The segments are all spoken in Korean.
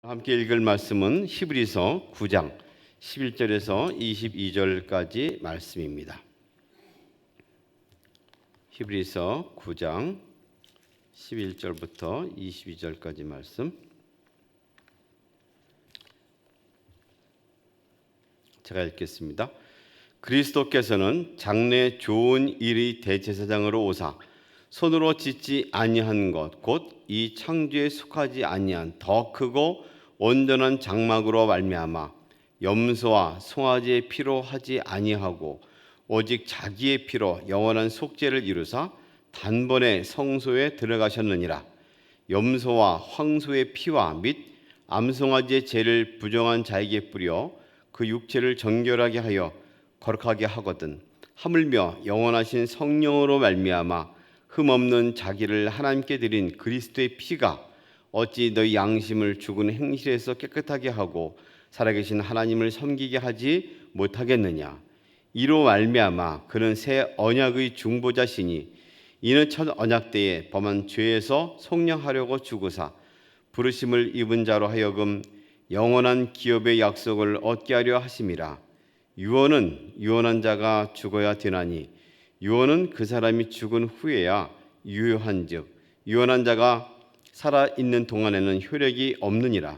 함께 읽을 말씀은 히브리서 9장 11절에서 22절까지 말씀입니다. 히브리서 9장 11절부터 22절까지 말씀. 제가 읽겠습니다. 그리스도께서는 장래 좋은 일의 대제사장으로 오사 손으로 짓지 아니한 것 곧 이 창조에 속하지 아니한 더 크고 온전한 장막으로 말미암아 염소와 송아지의 피로 하지 아니하고 오직 자기의 피로 영원한 속죄를 이루사 단번에 성소에 들어가셨느니라. 염소와 황소의 피와 및 암송아지의 죄를 부정한 자에게 뿌려 그 육체를 정결하게 하여 거룩하게 하거든 하물며 영원하신 성령으로 말미암아 흠없는 자기를 하나님께 드린 그리스도의 피가 어찌 너희 양심을 죽은 행실에서 깨끗하게 하고 살아계신 하나님을 섬기게 하지 못하겠느냐. 이로 말미암아 그는 새 언약의 중보자시니 이는 첫 언약 때에 범한 죄에서 속량하려고 죽으사 부르심을 입은 자로 하여금 영원한 기업의 약속을 얻게 하려 하심이라. 유언은 유언한 자가 죽어야 되나니 유언은 그 사람이 죽은 후에야 유효한즉 유언한 자가 살아있는 동안에는 효력이 없느니라.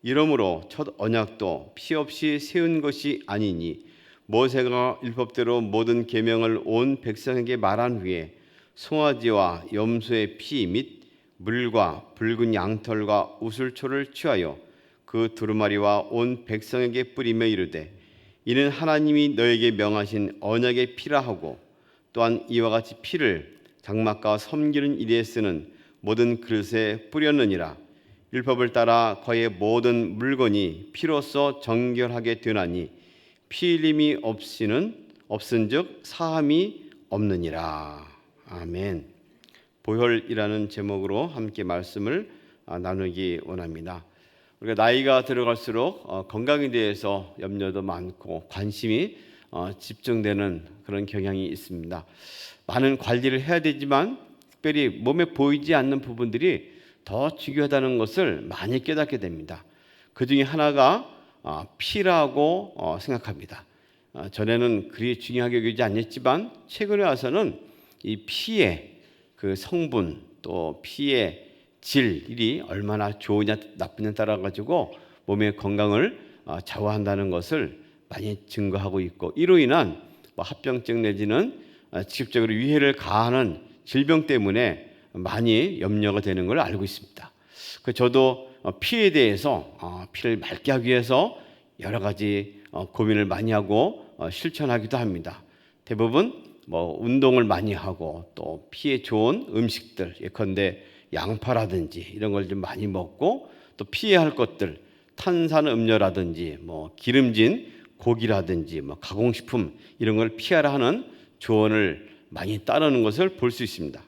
이러므로 첫 언약도 피 없이 세운 것이 아니니 모세가 율법대로 모든 계명을 온 백성에게 말한 후에 송아지와 염소의 피 및 물과 붉은 양털과 우슬초를 취하여 그 두루마리와 온 백성에게 뿌리며 이르되 이는 하나님이 너에게 명하신 언약의 피라 하고 또한 이와 같이 피를 장막과 섬기는 일에 쓰는 모든 그릇에 뿌렸느니라. 율법을 따라 거의 모든 물건이 피로써 정결하게 되나니 피 흘림이 없은즉 사함이 없느니라. 아멘. 보혈이라는 제목으로 함께 말씀을 나누기 원합니다. 우리가 나이가 들어갈수록 건강에 대해서 염려도 많고 관심이 집중되는 그런 경향이 있습니다. 많은 관리를 해야 되지만 특별히 몸에 보이지 않는 부분들이 더 중요하다는 것을 많이 깨닫게 됩니다. 그 중에 하나가 피라고 생각합니다. 전에는 그리 중요하게 여기지 않았지만 최근에 와서는 이 피의 그 성분 또 피의 질이 얼마나 좋으냐 나쁘냐에 따라 가지고 몸의 건강을 좌우한다는 것을 많이 증거하고 있고 이로 인한 합병증 내지는 직접적으로 위해를 가하는 질병 때문에 많이 염려가 되는 걸 알고 있습니다. 저도 피에 대해서 피를 맑게 하기 위해서 여러 가지 고민을 많이 하고 실천하기도 합니다. 대부분 운동을 많이 하고 또 피에 좋은 음식들 예컨대 양파라든지 이런 걸 좀 많이 먹고 또 피해야 할 것들 탄산음료라든지 기름진 고기라든지 가공식품 이런 걸 피하라 하는 조언을 많이 따르는 것을 볼 수 있습니다.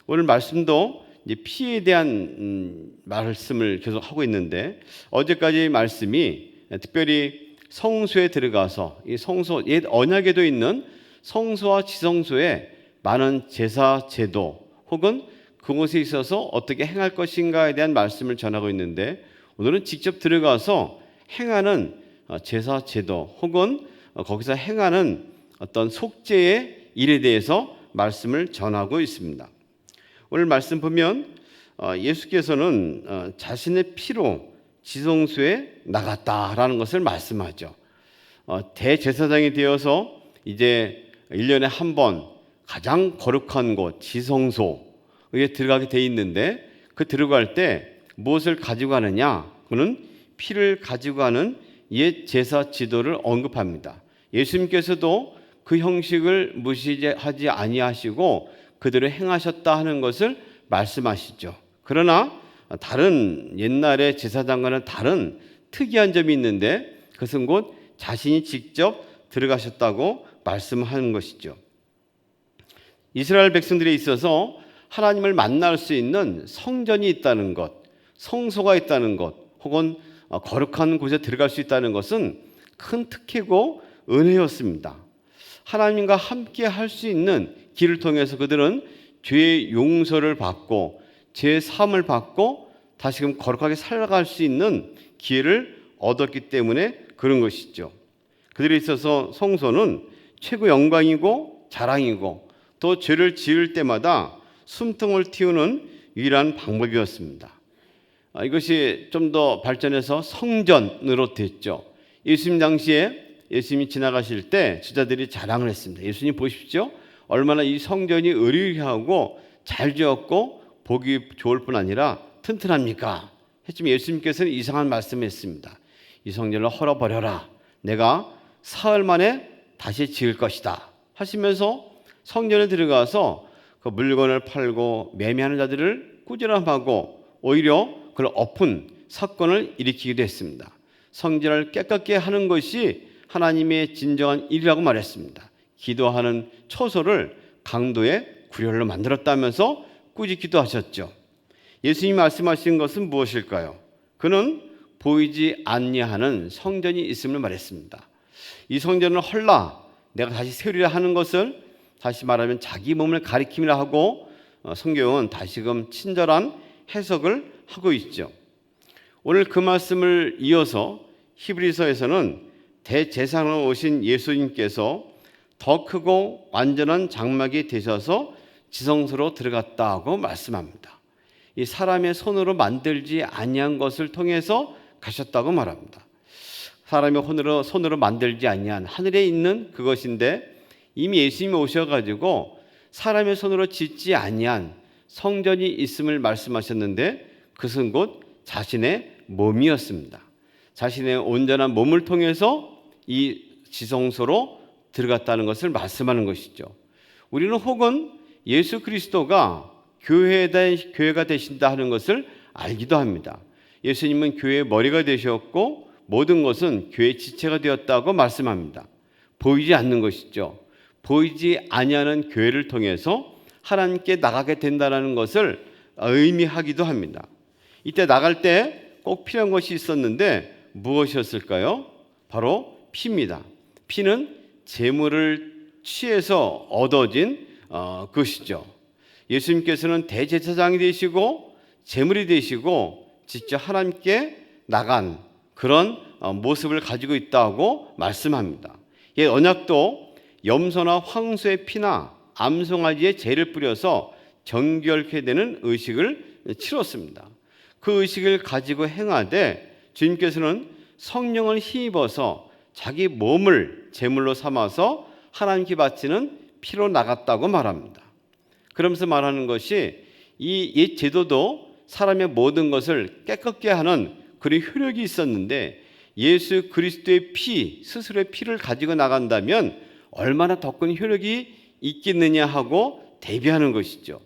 오늘 말씀도 이제 피에 대한 말씀을 계속 하고 있는데 어제까지 말씀이 특별히 성소에 들어가서 이 성소 옛 언약에도 있는 성소와 지성소에 많은 제사 제도 혹은 그곳에 있어서 어떻게 행할 것인가에 대한 말씀을 전하고 있는데 오늘은 직접 들어가서 행하는 제사 제도 혹은 거기서 행하는 어떤 속죄의 일에 대해서 말씀을 전하고 있습니다. 오늘 말씀 보면 예수께서는 자신의 피로 지성소에 나갔다라는 것을 말씀하죠. 대제사장이 되어서 이제 1년에 한 번 가장 거룩한 곳 지성소에 들어가게 돼 있는데 그 들어갈 때 무엇을 가지고 가느냐? 그는 피를 가지고 가는 옛 제사 지도를 언급합니다. 예수님께서도 그 형식을 무시하지 아니하시고 그대로 행하셨다 하는 것을 말씀하시죠. 그러나 다른 옛날의 제사장과는 다른 특이한 점이 있는데 그것은 곧 자신이 직접 들어가셨다고 말씀하는 것이죠. 이스라엘 백성들에 있어서 하나님을 만날 수 있는 성전이 있다는 것, 성소가 있다는 것, 혹은 거룩한 곳에 들어갈 수 있다는 것은 큰 특혜고 은혜였습니다. 하나님과 함께 할 수 있는 길을 통해서 그들은 죄의 용서를 받고 죄의 사함을 받고 다시금 거룩하게 살아갈 수 있는 기회를 얻었기 때문에 그런 것이죠. 그들에 있어서 성소는 최고 영광이고 자랑이고 또 죄를 지을 때마다 숨통을 틔우는 유일한 방법이었습니다. 이것이 좀 더 발전해서 성전으로 됐죠. 예수님 당시에 예수님이 지나가실 때 제자들이 자랑을 했습니다. 예수님 보십시오. 얼마나 이 성전이 의리하고 잘 지었고 보기 좋을 뿐 아니라 튼튼합니까? 했지만 예수님께서는 이상한 말씀을 했습니다. 이 성전을 헐어버려라. 내가 사흘 만에 다시 지을 것이다. 하시면서 성전에 들어가서 그 물건을 팔고 매매하는 자들을 꾸지람하고 오히려 그걸 엎은 사건을 일으키기도 했습니다. 성전을 깨끗게 하는 것이 하나님의 진정한 일이라고 말했습니다. 기도하는 처소를 강도의 구렬로 만들었다면서 꾸짖기도 하셨죠. 예수님이 말씀하신 것은 무엇일까요? 그는 보이지 아니하는 성전이 있음을 말했습니다. 이 성전을 헐라 내가 다시 세우리라 하는 것을 다시 말하면 자기 몸을 가리킴이라 하고 성경은 다시금 친절한 해석을 하고 있죠. 오늘 그 말씀을 이어서 히브리서에서는 대제사장으로 오신 예수님께서 더 크고 완전한 장막이 되셔서 지성소로 들어갔다고 말씀합니다. 이 사람의 손으로 만들지 아니한 것을 통해서 가셨다고 말합니다. 사람의 손으로 만들지 아니한 하늘에 있는 그것인데 이미 예수님이 오셔가지고 사람의 손으로 짓지 아니한 성전이 있음을 말씀하셨는데 그것은 곧 자신의 몸이었습니다. 자신의 온전한 몸을 통해서 이 지성소로 들어갔다는 것을 말씀하는 것이죠. 우리는 혹은 예수 그리스도가 교회가 되신다 하는 것을 알기도 합니다. 예수님은 교회의 머리가 되셨고 모든 것은 교회의 지체가 되었다고 말씀합니다. 보이지 않는 것이죠. 보이지 아니하는 교회를 통해서 하나님께 나가게 된다는 것을 의미하기도 합니다. 이때 나갈 때 꼭 필요한 것이 있었는데 무엇이었을까요? 바로 피입니다. 피는 제물을 취해서 얻어진 것이죠. 예수님께서는 대제사장이 되시고 제물이 되시고 직접 하나님께 나간 그런 모습을 가지고 있다고 말씀합니다. 옛 언약도 염소나 황소의 피나 암송아지의 재를 뿌려서 정결케 되는 의식을 치렀습니다. 그 의식을 가지고 행하되 주님께서는 성령을 힘입어서 자기 몸을 제물로 삼아서 하나님께 바치는 피로 나갔다고 말합니다. 그러면서 말하는 것이 이 옛 제도도 사람의 모든 것을 깨끗게 하는 그런 효력이 있었는데 예수 그리스도의 피, 스스로의 피를 가지고 나간다면 얼마나 더 큰 효력이 있겠느냐 하고 대비하는 것이죠.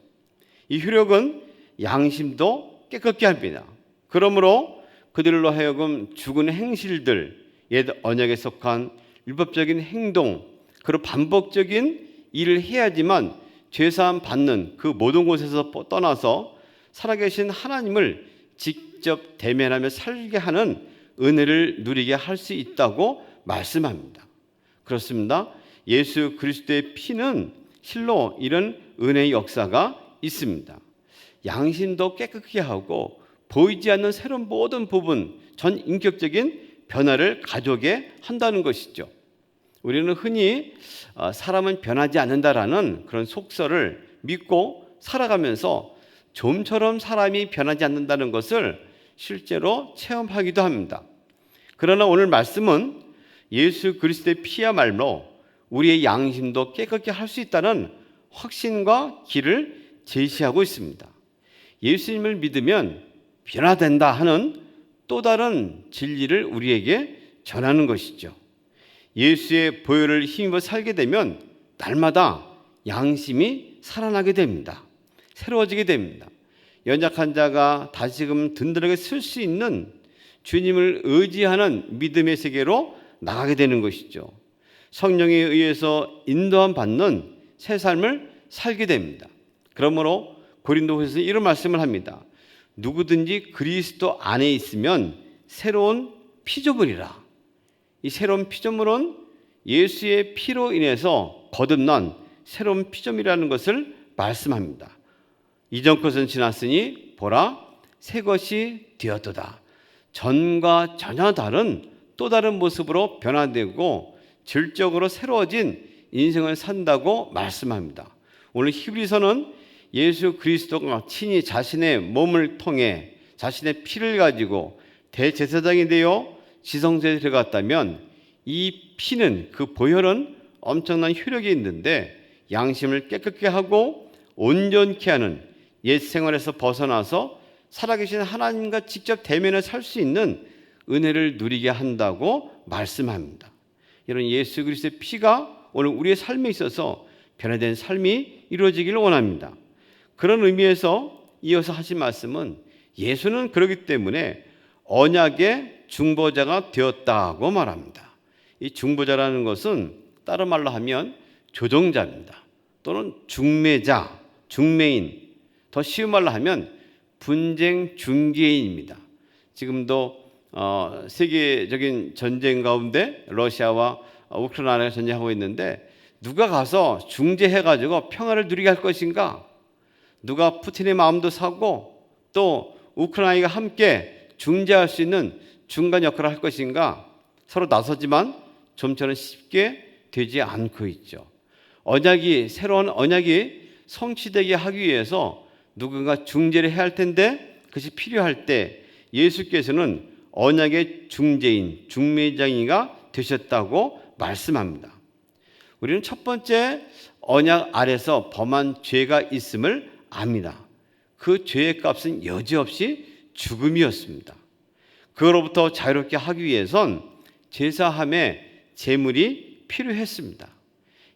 이 효력은 양심도 깨끗게 합니다. 그러므로 그들로 하여금 죽은 행실들, 옛 언약에 속한 율법적인 행동, 그리고 반복적인 일을 해야지만 죄사함 받는 그 모든 곳에서 떠나서 살아계신 하나님을 직접 대면하며 살게 하는 은혜를 누리게 할 수 있다고 말씀합니다. 그렇습니다. 예수 그리스도의 피는 실로 이런 은혜의 역사가 있습니다. 양심도 깨끗게 하고 보이지 않는 새로운 모든 부분, 전 인격적인 변화를 가져오게 한다는 것이죠. 우리는 흔히 사람은 변하지 않는다라는 그런 속설을 믿고 살아가면서 좀처럼 사람이 변하지 않는다는 것을 실제로 체험하기도 합니다. 그러나 오늘 말씀은 예수 그리스도의 피야말로 우리의 양심도 깨끗게 할 수 있다는 확신과 길을 제시하고 있습니다. 예수님을 믿으면 변화된다 하는 또 다른 진리를 우리에게 전하는 것이죠. 예수의 보혈을 힘입어 살게 되면 날마다 양심이 살아나게 됩니다. 새로워지게 됩니다. 연약한 자가 다시금 든든하게 설 수 있는 주님을 의지하는 믿음의 세계로 나가게 되는 것이죠. 성령에 의해서 인도함 받는 새 삶을 살게 됩니다. 그러므로 고린도후서에서 이런 말씀을 합니다. 누구든지 그리스도 안에 있으면 새로운 피조물이라. 이 새로운 피조물은 예수의 피로 인해서 거듭난 새로운 피조물이라는 것을 말씀합니다. 이전 것은 지났으니 보라 새 것이 되었도다. 전과 전혀 다른 또 다른 모습으로 변화되고 질적으로 새로워진 인생을 산다고 말씀합니다. 오늘 히브리서는 예수 그리스도가 친히 자신의 몸을 통해 자신의 피를 가지고 대제사장이 되어 지성소에 들어갔다면 이 피는, 그 보혈은 엄청난 효력이 있는데 양심을 깨끗게 하고 온전케 하는 옛 생활에서 벗어나서 살아계신 하나님과 직접 대면을 살 수 있는 은혜를 누리게 한다고 말씀합니다. 이런 예수 그리스도의 피가 오늘 우리의 삶에 있어서 변화된 삶이 이루어지기를 원합니다. 그런 의미에서 이어서 하신 말씀은 예수는 그렇기 때문에 언약의 중보자가 되었다고 말합니다. 이 중보자라는 것은 다른 말로 하면 조정자입니다. 또는 중매자, 중매인, 더 쉬운 말로 하면 분쟁 중개인입니다. 지금도 세계적인 전쟁 가운데 러시아와 우크라이나가 전쟁하고 있는데 누가 가서 중재해가지고 평화를 누리게 할 것인가? 누가 푸틴의 마음도 사고 또 우크라이나가 함께 중재할 수 있는 중간 역할을 할 것인가? 서로 나서지만 좀처럼 쉽게 되지 않고 있죠. 새로운 언약이 성취되게 하기 위해서 누군가 중재를 해야 할 텐데 그것이 필요할 때 예수께서는 언약의 중재인, 중매장이가 되셨다고 말씀합니다. 우리는 첫 번째 언약 아래서 범한 죄가 있음을 압니다. 그 죄의 값은 여지없이 죽음이었습니다. 그로부터 자유롭게 하기 위해선 제사함의 제물이 필요했습니다.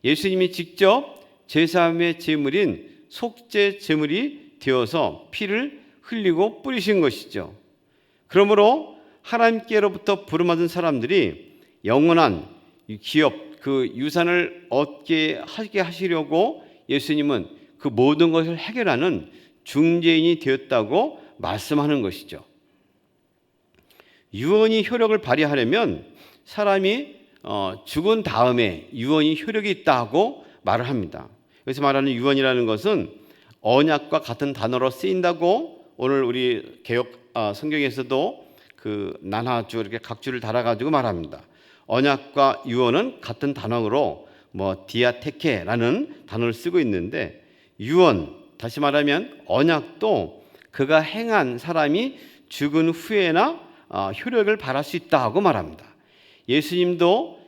예수님이 직접 제사함의 제물인 속죄 제물이 되어서 피를 흘리고 뿌리신 것이죠. 그러므로 하나님께로부터 부름받은 사람들이 영원한 기업, 그 유산을 얻게 하게 하시려고 예수님은 그 모든 것을 해결하는 중재인이 되었다고 말씀하는 것이죠. 유언이 효력을 발휘하려면 사람이 죽은 다음에 유언이 효력이 있다고 말을 합니다. 여기서 말하는 유언이라는 것은 언약과 같은 단어로 쓰인다고 오늘 우리 개역 성경에서도 그 난하주 이렇게 각주를 달아가지고 말합니다. 언약과 유언은 같은 단어로 디아테케라는 단어를 쓰고 있는데 유언, 다시 말하면 언약도 그가 행한 사람이 죽은 후에나 효력을 발할 수 있다고 말합니다. 예수님도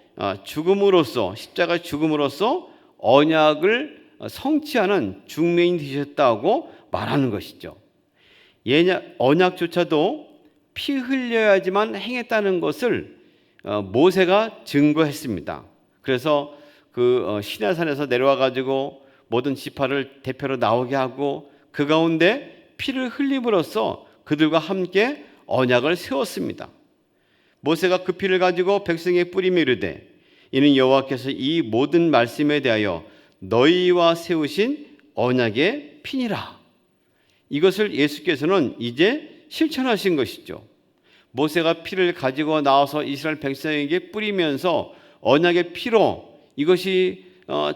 죽음으로써, 십자가 죽음으로써 언약을 성취하는 중매인 되셨다고 말하는 것이죠. 언약조차도 피 흘려야지만 행했다는 것을 모세가 증거했습니다. 그래서 그 시내산에서 내려와 가지고 모든 지파를 대표로 나오게 하고 그 가운데 피를 흘림으로써 그들과 함께 언약을 세웠습니다. 모세가 그 피를 가지고 백성에 뿌리며 이르되 이는 여호와께서 이 모든 말씀에 대하여 너희와 세우신 언약의 피니라. 이것을 예수께서는 이제 실천하신 것이죠. 모세가 피를 가지고 나와서 이스라엘 백성에게 뿌리면서 언약의 피로 이것이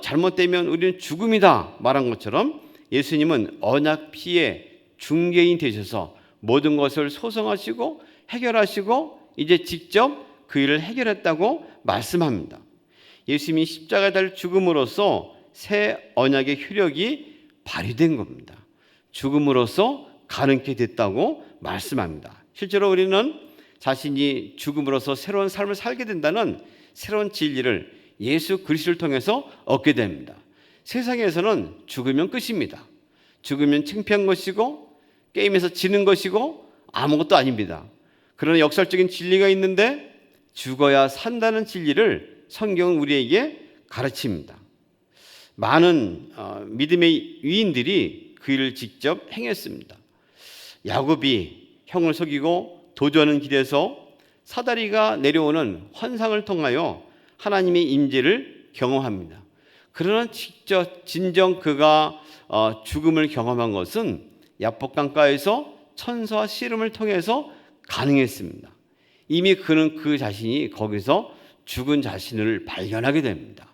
잘못되면 우리는 죽음이다 말한 것처럼 예수님은 언약 피의 중개인 되셔서 모든 것을 소성하시고 해결하시고 이제 직접 그 일을 해결했다고 말씀합니다. 예수님이 십자가에 달려 죽음으로써 새 언약의 효력이 발휘된 겁니다. 죽음으로써 가능케 됐다고 말씀합니다. 실제로 우리는 자신이 죽음으로써 새로운 삶을 살게 된다는 새로운 진리를 예수 그리스도를 통해서 얻게 됩니다. 세상에서는 죽으면 끝입니다. 죽으면 창피한 것이고 게임에서 지는 것이고 아무것도 아닙니다. 그러나 역설적인 진리가 있는데 죽어야 산다는 진리를 성경은 우리에게 가르칩니다. 많은 믿음의 위인들이 그 일을 직접 행했습니다. 야곱이 형을 속이고 도주하는 길에서 사다리가 내려오는 환상을 통하여 하나님의 임재를 경험합니다. 그러나 직접 진정 그가 죽음을 경험한 것은 야복강가에서 천사와 씨름을 통해서 가능했습니다. 이미 그는 그 자신이 거기서 죽은 자신을 발견하게 됩니다.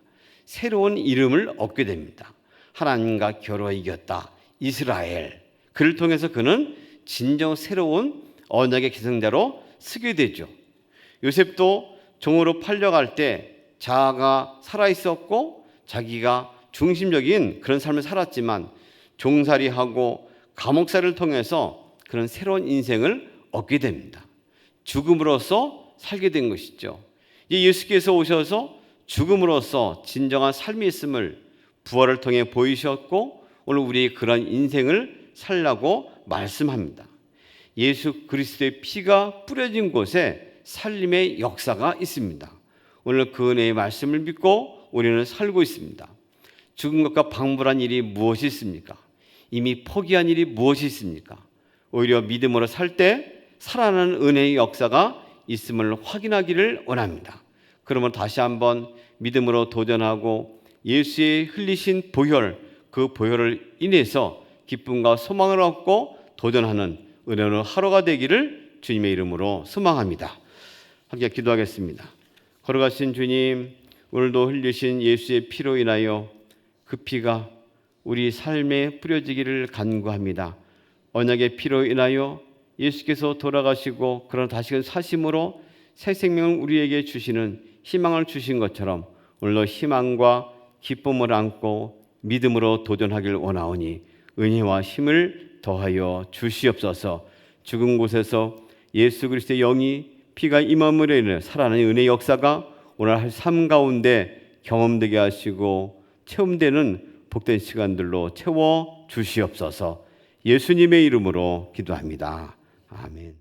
새로운 이름을 얻게 됩니다. 하나님과 겨루어 이겼다. 이스라엘. 그를 통해서 그는 진정 새로운 언약의 계승자로 쓰게 되죠. 요셉도 종으로 팔려갈 때 자아가 살아있었고 자기가 중심적인 그런 삶을 살았지만 종살이하고 감옥살이를 통해서 그런 새로운 인생을 얻게 됩니다. 죽음으로써 살게 된 것이죠. 이제 예수께서 오셔서 죽음으로써 진정한 삶이 있음을 부활을 통해 보이셨고 오늘 우리 그런 인생을 살라고 말씀합니다. 예수 그리스도의 피가 뿌려진 곳에 살림의 역사가 있습니다. 오늘 그 은혜의 말씀을 믿고 우리는 살고 있습니다. 죽은 것과 방불한 일이 무엇이 있습니까? 이미 포기한 일이 무엇이 있습니까? 오히려 믿음으로 살 때 살아나는 은혜의 역사가 있음을 확인하기를 원합니다. 그러면 다시 한번 믿음으로 도전하고 예수의 흘리신 보혈, 그 보혈을 인해서 기쁨과 소망을 얻고 도전하는 은혜로운 하루가 되기를 주님의 이름으로 소망합니다. 함께 기도하겠습니다. 걸어가신 주님, 오늘도 흘리신 예수의 피로 인하여 그 피가 우리 삶에 뿌려지기를 간구합니다. 언약의 피로 인하여 예수께서 돌아가시고 그러나 다시금 사심으로 새 생명을 우리에게 주시는 희망을 주신 것처럼 오늘도 희망과 기쁨을 안고 믿음으로 도전하길 원하오니 은혜와 힘을 더하여 주시옵소서. 죽은 곳에서 예수 그리스도의 영이 피가 임함으로 인해 살아나는 은혜의 역사가 오늘 삶 가운데 경험되게 하시고 체험되는 복된 시간들로 채워 주시옵소서. 예수님의 이름으로 기도합니다. 아멘.